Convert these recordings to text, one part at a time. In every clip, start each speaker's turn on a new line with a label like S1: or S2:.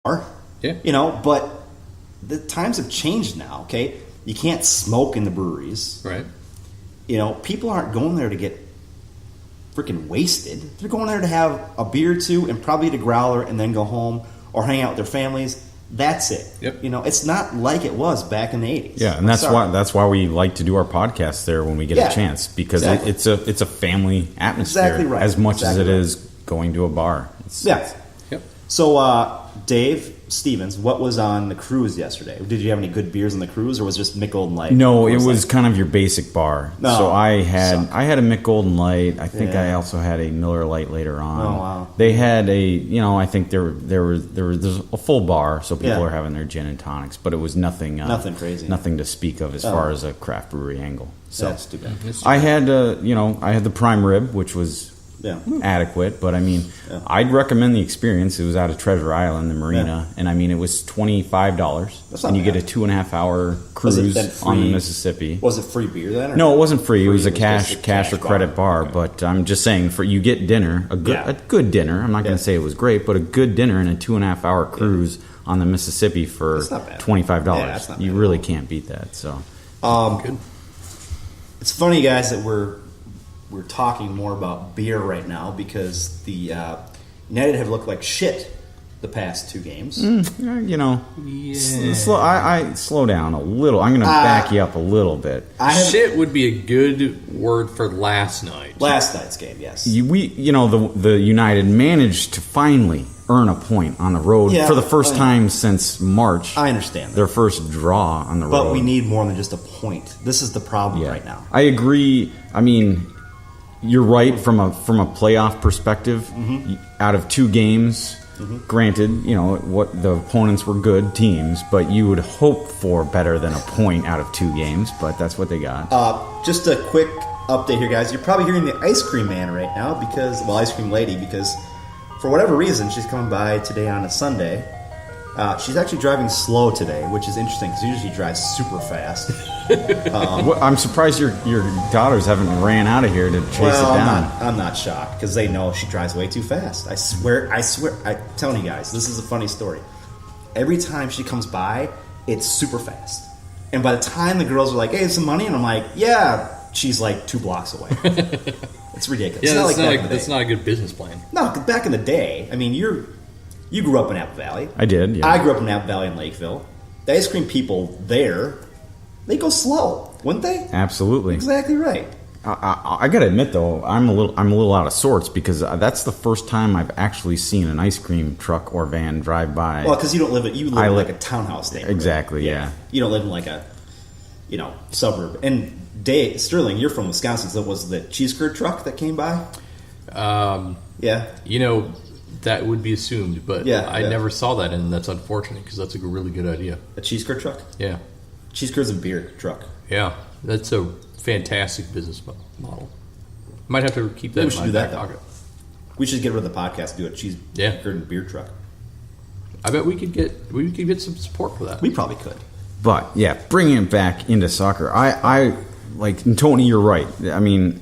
S1: Yeah.
S2: But the times have changed now, okay? You can't smoke in the breweries.
S1: Right.
S2: People aren't going there to get freaking wasted. They're going there to have a beer or two and probably eat a growler and then go home or hang out with their families. That's it.
S1: Yep.
S2: It's not like it was back in the 80s.
S3: Yeah, and that's why we like to do our podcast there when we get a chance, because it's a family atmosphere.
S2: Exactly right.
S3: As much as it is going to a bar.
S2: Yep.
S3: So
S2: Dave Stevens, what was on the cruise yesterday? Did you have any good beers on the cruise, or was it just Mick Golden Light?
S3: No, it was kind of your basic bar.
S2: No,
S3: so I had a Mick Golden Light. I think I also had a Miller Light later on.
S2: Oh wow!
S3: They had I think there's a full bar, so people are having their gin and tonics, but it was nothing
S2: crazy,
S3: nothing to speak of as far as a craft brewery angle. So
S2: that's too bad.
S3: I had I had the prime rib, which was adequate, but I'd recommend the experience. It was out of Treasure Island, the marina, and it was $25, and you get a 2.5 hour cruise on the Mississippi.
S2: Was it free beer then?
S3: No, it wasn't free. It was a cash or credit bar. Okay. But I'm just saying, you get dinner, a good dinner. I'm not going to say it was great, but a good dinner and a 2.5 hour cruise on the Mississippi for $25.
S2: Yeah,
S3: you really can't beat that. So,
S2: good. It's funny, guys, that we're talking more about beer right now because the United have looked like shit the past 2 games.
S3: Slow down a little. I'm going to back you up a little bit.
S1: Shit would be a good word for last night.
S2: Last night's game, yes.
S3: The United managed to finally earn a point on the road for the first time since March.
S2: I understand that.
S3: Their first draw on the road.
S2: But we need more than just a point. This is the problem right now.
S3: I agree. You're right from a playoff perspective.
S2: Mm-hmm.
S3: Out of 2 games, granted, what the opponents were good teams, but you would hope for better than a point out of 2 games. But that's what they got.
S2: Just a quick update here, guys. You're probably hearing the ice cream man right now ice cream lady, because for whatever reason she's coming by today on a Sunday. She's actually driving slow today, which is interesting because usually she drives super fast.
S3: I'm surprised your daughters haven't ran out of here to chase it down.
S2: I'm not shocked because they know she drives way too fast. I swear, I'm telling you guys, this is a funny story. Every time she comes by, it's super fast. And by the time the girls are like, hey, some money? And I'm like, yeah. She's like 2 blocks away. It's ridiculous.
S1: Yeah, that's not a good business plan.
S2: No, back in the day, you grew up in Apple Valley.
S3: I did, yeah.
S2: I grew up in Apple Valley in Lakeville. The ice cream people there, they go slow, wouldn't they?
S3: Absolutely.
S2: Exactly right.
S3: I got to admit, though, I'm a little out of sorts because that's the first time I've actually seen an ice cream truck or van drive by.
S2: Well, because you live in like a townhouse neighborhood.
S3: Exactly, yeah.
S2: You don't live in like a, suburb. And Sterling, you're from Wisconsin, so was the cheese curd truck that came by? Yeah.
S1: That would be assumed, but I never saw that, and that's unfortunate because that's a really good idea.
S2: A cheese curd truck?
S1: Yeah.
S2: Cheese curds and beer truck.
S1: Yeah, that's a fantastic business model. Might have to keep that in my back pocket.
S2: We should get rid of the podcast and do a cheese curd and beer truck.
S1: I bet we could get some support for that.
S2: We probably could.
S3: But, bringing it back into soccer, and Tony, you're right.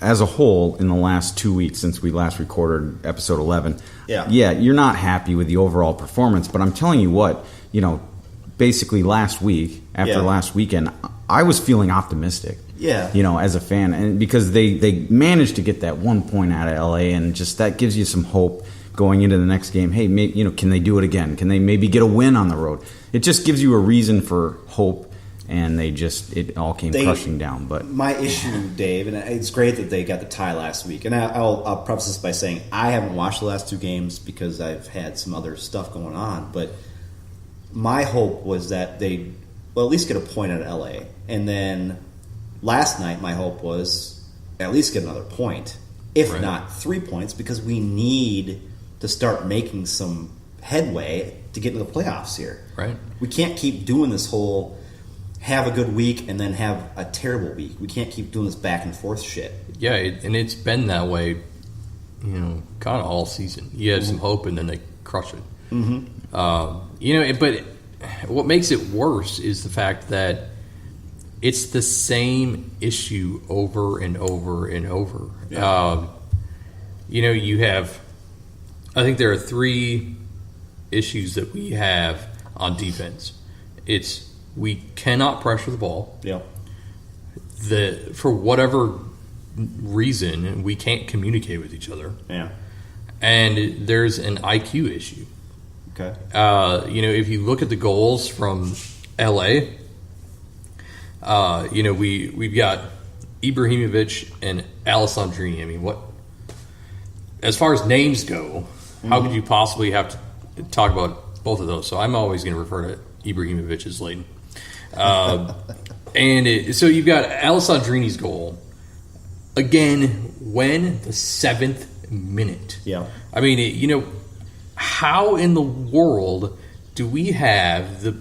S3: As a whole, in the last 2 weeks since we last recorded episode 11, you're not happy with the overall performance. But I'm telling you what, basically last week, after last weekend, I was feeling optimistic.
S2: Yeah.
S3: As a fan, and because they managed to get that 1 point out of LA, and just that gives you some hope going into the next game. Hey, can they do it again? Can they maybe get a win on the road? It just gives you a reason for hope. And it all came crushing down. But
S2: my issue, Dave, and it's great that they got the tie last week. And I'll preface this by saying I haven't watched the last 2 games because I've had some other stuff going on. But my hope was that they'd at least get a point out of LA. And then last night, my hope was at least get another point, if not 3 points, because we need to start making some headway to get into the playoffs here.
S1: Right.
S2: We can't keep doing this whole have a good week and then have a terrible week. We can't keep doing this back and forth shit.
S1: Yeah, and it's been that way, kind of all season. You have some hope and then they crush it.
S2: Mm-hmm.
S1: But what makes it worse is the fact that it's the same issue over and over and over.
S2: Yeah.
S1: You have, I think there are 3 issues that we have on defense. It's we cannot pressure the ball.
S2: Yep.
S1: For whatever reason, we can't communicate with each other.
S2: Yeah.
S1: And there's an IQ issue.
S2: Okay.
S1: If you look at the goals from LA, we've got Ibrahimovic and Alessandrini. I mean, what? As far as names go, how could you possibly have to talk about both of those? So I'm always going to refer to Ibrahimovic as Leighton. So you've got Alessandrini's goal. Again, when? The 7th minute.
S2: Yeah.
S1: I mean, how in the world do we have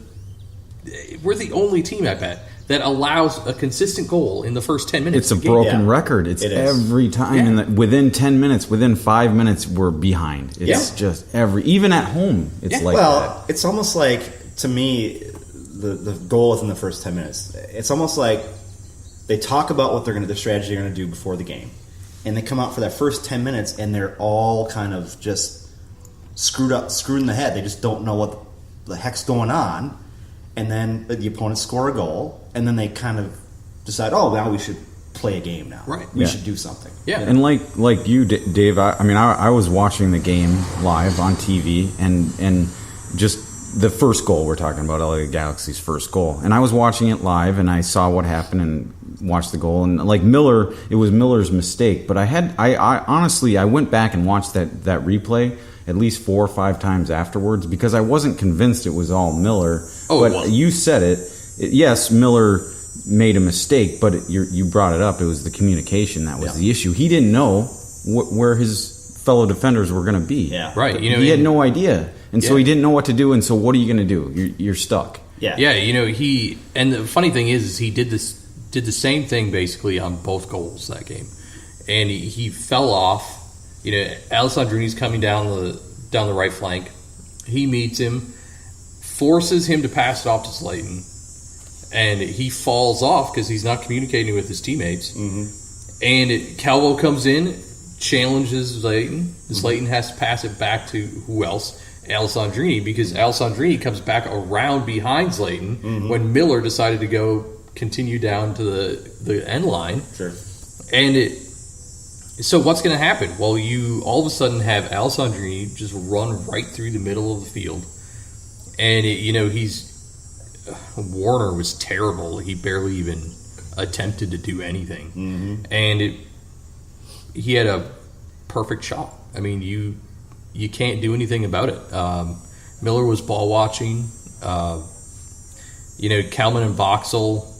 S1: we're the only team, I bet, that allows a consistent goal in the first 10 minutes.
S3: It's a broken record. It's every time.
S1: Yeah.
S3: And within 10 minutes, within 5 minutes, we're behind. It's just even at home, it's like that.
S2: Well, it's almost like, to me, the goal within the first 10 minutes, it's almost like they talk about the strategy they're going to do before the game. And they come out for that first 10 minutes, and they're all kind of just screwed in the head. They just don't know what the heck's going on. And then the opponents score a goal, and then they kind of decide, now we should play a game now.
S1: Right.
S2: We should do something.
S1: Yeah.
S3: And like you, Dave, I was watching the game live on TV, and just the first goal we're talking about, LA Galaxy's first goal. And I was watching it live, and I saw what happened and watched the goal. And like Miller, it was Miller's mistake. But I honestly went back and watched that replay at least 4 or 5 times afterwards because I wasn't convinced it was all Miller. But you said it. Yes, Miller made a mistake, but you brought it up. It was the communication that was the issue. He didn't know where his fellow defenders were going to be.
S2: Yeah.
S1: Right.
S3: He had no idea. And so he didn't know what to do, and so what are you going to do? You're stuck.
S2: Yeah.
S1: Yeah, and the funny thing is he did the same thing basically on both goals that game. And he fell off. Alessandrini's coming down the right flank. He meets him, forces him to pass it off to Slayton, and he falls off because he's not communicating with his teammates. Mm-hmm. And Calvo comes in, challenges Slayton. Slayton has to pass it back to who else? Alessandrini, because Alessandrini comes back around behind Slayton when Miller decided to continue down to the end line.
S2: Sure.
S1: And so what's going to happen? Well, you all of a sudden have Alessandrini just run right through the middle of the field. And, Warner was terrible. He barely even attempted to do anything. Mm-hmm. And he had a perfect shot. I mean, you can't do anything about it. Miller was ball watching. Kalman and Boxall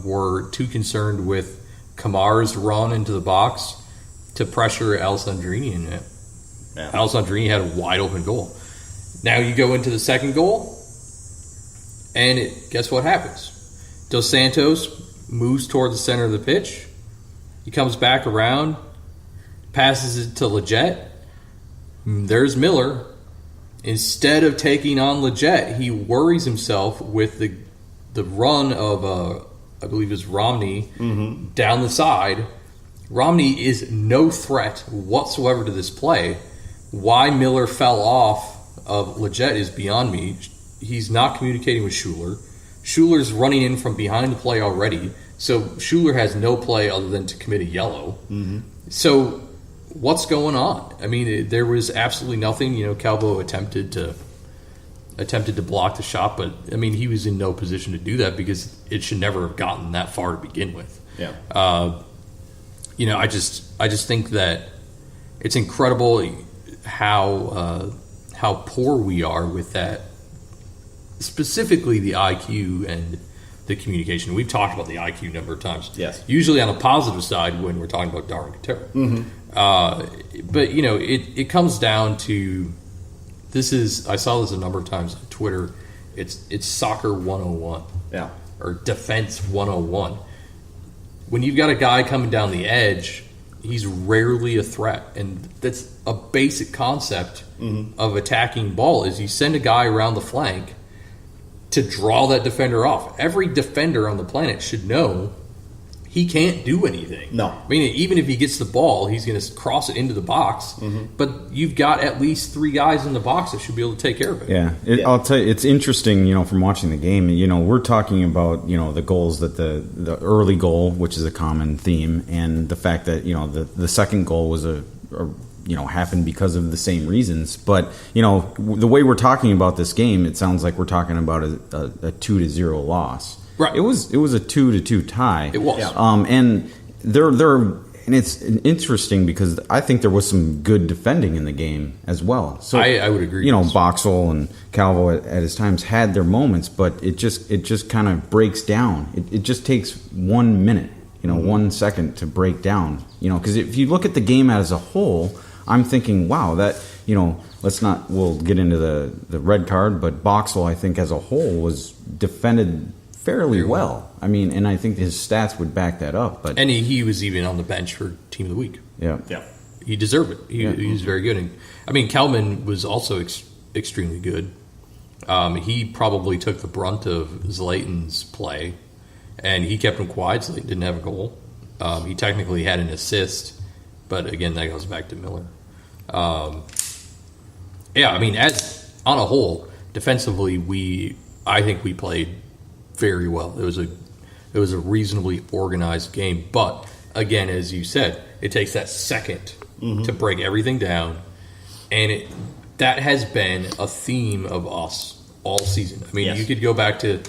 S1: were too concerned with Kamar's run into the box to pressure Alessandrini in it. Yeah. Alessandrini had a wide open goal. Now you go into the second goal, and guess what happens? Dos Santos moves toward the center of the pitch. He comes back around, passes it to Leggett. There's Miller. Instead of taking on Leggett, he worries himself with the run of, I believe it's Romney, down the side. Romney is no threat whatsoever to this play. Why Miller fell off of Leggett is beyond me. He's not communicating with Schuler. Schuler's running in from behind the play already, so Schuler has no play other than to commit a yellow. Mm-hmm. So what's going on? I mean, there was absolutely nothing. Calvo attempted to block the shot, but I mean, he was in no position to do that because it should never have gotten that far to begin with.
S2: Yeah.
S1: I just think that it's incredible how poor we are with that, specifically the IQ and the communication. We've talked about the IQ a number of times.
S2: Yes.
S1: Usually on the positive side when we're talking about Darwin Katera. Mm-hmm. But it comes down to I saw this a number of times on Twitter. It's soccer 101.
S2: Yeah. Or
S1: defense 101. When you've got a guy coming down the edge, he's rarely a threat, and that's a basic concept of attacking ball. Is you send a guy around the flank to draw that defender off. Every defender on the planet should know he can't do anything.
S2: No.
S1: I mean, even if he gets the ball, he's going to cross it into the box. But you've got at least 3 guys in the box that should be able to take care of it.
S3: Yeah. I'll tell you, it's interesting, from watching the game. We're talking about, the goals that the early goal, which is a common theme, and the fact that, the second goal was happened because of the same reasons. But, the way we're talking about this game, it sounds like we're talking about a 2-0 loss.
S1: Right.
S3: It was a 2-2 tie.
S1: It was.
S3: And and it's interesting because I think there was some good defending in the game as well. So
S1: I would agree.
S3: Boxall and Calvo at his times had their moments, but it just kind of breaks down. It just takes 1 minute, 1 second to break down. Because if you look at the game as a whole, I'm thinking, wow, that we'll get into the red card, but Boxall, I think as a whole was defended fairly well. I mean, and I think his stats would back that up. But
S1: and he was even on the bench for Team of the Week.
S3: Yeah.
S1: He deserved it. He was very good. And, I mean, Kelman was also extremely good. He probably took the brunt of Zlayton's play, and he kept him quiet. Zlayton didn't have a goal. He technically had an assist, but again, that goes back to Miller. I mean, as on a whole, defensively, I think we played very well. It was a reasonably organized game, but again, as you said, it takes that second to break everything down, and that has been a theme of us all season. I mean, you could go back to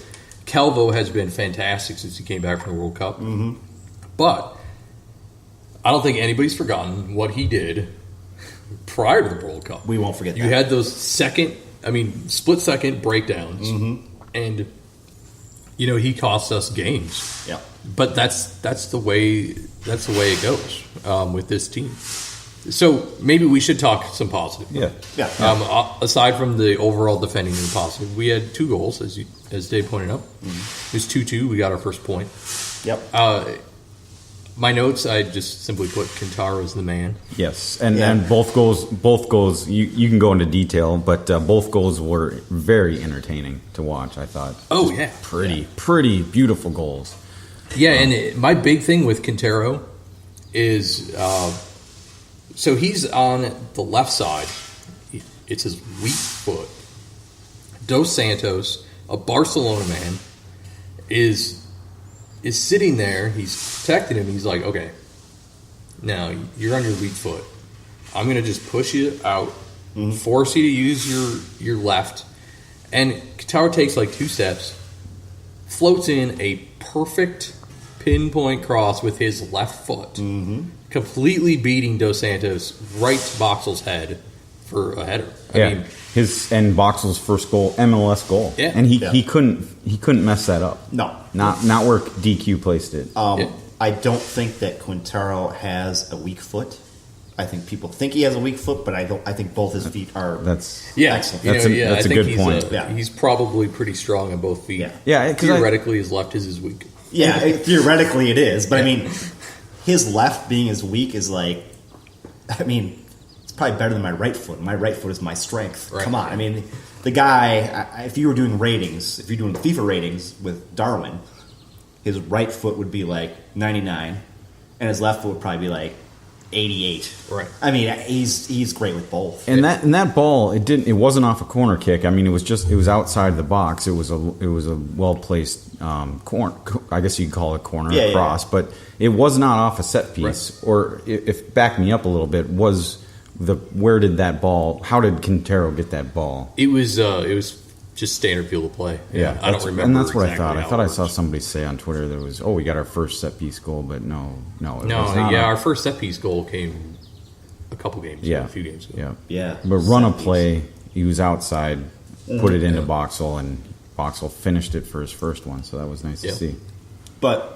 S1: Calvo has been fantastic since he came back from the World Cup, but I don't think anybody's forgotten what he did prior to the World Cup.
S2: We won't forget that.
S1: You had those split-second breakdowns, and he cost us games.
S2: Yeah.
S1: But that's the way it goes with this team. So maybe we should talk some positive.
S2: Yeah.
S1: Aside from the overall defending and the positive, we had 2 goals, as Dave pointed out. It was 2-2. We got our first point.
S2: Yep.
S1: My notes, I just simply put Quintaro as the man.
S3: Yes, and both goals. You can go into detail, but both goals were very entertaining to watch. I thought.
S1: Oh yeah,
S3: pretty beautiful goals.
S1: Yeah, and my big thing with Quintaro is, so he's on the left side. It's his weak foot. Dos Santos, a Barcelona man, is sitting there. He's protecting him. He's like, okay, now you're on your weak foot. I'm going to just push you out, force you to use your left. And Quintaro takes like 2 steps, floats in a perfect pinpoint cross with his left foot, completely beating Dos Santos right to Boxall's head for a header. I mean,
S3: and Boxall's first goal, MLS goal.
S1: Yeah.
S3: And he couldn't mess that up.
S2: No.
S3: Not where DQ placed it.
S2: I don't think that Quintaro has a weak foot. I think people think he has a weak foot, but I think both his feet are excellent.
S3: That's a good point.
S1: He's probably pretty strong on both feet.
S3: Yeah,
S1: theoretically, his left is weak.
S2: Yeah, theoretically it is, but I mean, his left being as weak is like, I mean, it's probably better than my right foot. My right foot is my strength. Right. Come on, I mean, the guy. If you were doing ratings, if you're doing FIFA ratings with Darwin, his right foot would be like 99, and his left foot would probably be like 88.
S1: Right.
S2: I mean, he's great with both.
S3: And that ball, it wasn't off a corner kick. I mean, it was outside the box. It was a well placed corner. I guess you could call it corner cross, but it was not off a set piece. Right. Or if back me up a little bit, where did that ball? How did Quintero get that ball?
S1: It was just standard field of play.
S3: Yeah,
S1: I don't remember.
S3: And that's what I thought. I thought I saw somebody say on Twitter that was, we got our first set piece goal, but no.
S1: Our first set piece goal came a couple games ago, a few games ago.
S2: Yeah.
S3: But run a play, he was outside, put it into Boxall, and Boxall finished it for his first one, so that was nice to see.
S2: But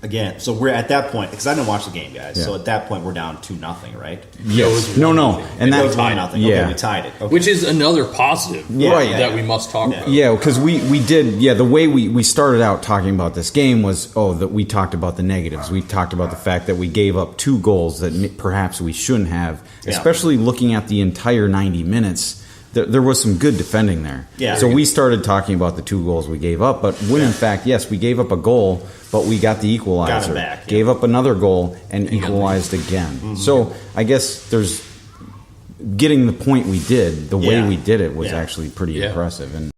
S2: again, so we're at that point, because I didn't watch the game, guys. Yeah. So at that point, we're down 2-0, right?
S3: Yes. No.
S2: And that was 1-0.
S3: Yeah.
S2: Okay, we tied it. Okay.
S1: Which is another positive, that we must talk about.
S3: Yeah, because we did. Yeah, the way we started out talking about this game was that we talked about the negatives. We talked about the fact that we gave up 2 goals that perhaps we shouldn't have. Especially looking at the entire 90 minutes, there was some good defending there.
S2: Yeah.
S3: So we started talking about the 2 goals we gave up, but when in fact, yes, we gave up a goal, but we got the equalizer.
S2: Got it back, yeah.
S3: Gave up another goal and equalized again. Mm-hmm. So I guess there's getting the point we did, the way we did it was actually pretty impressive. And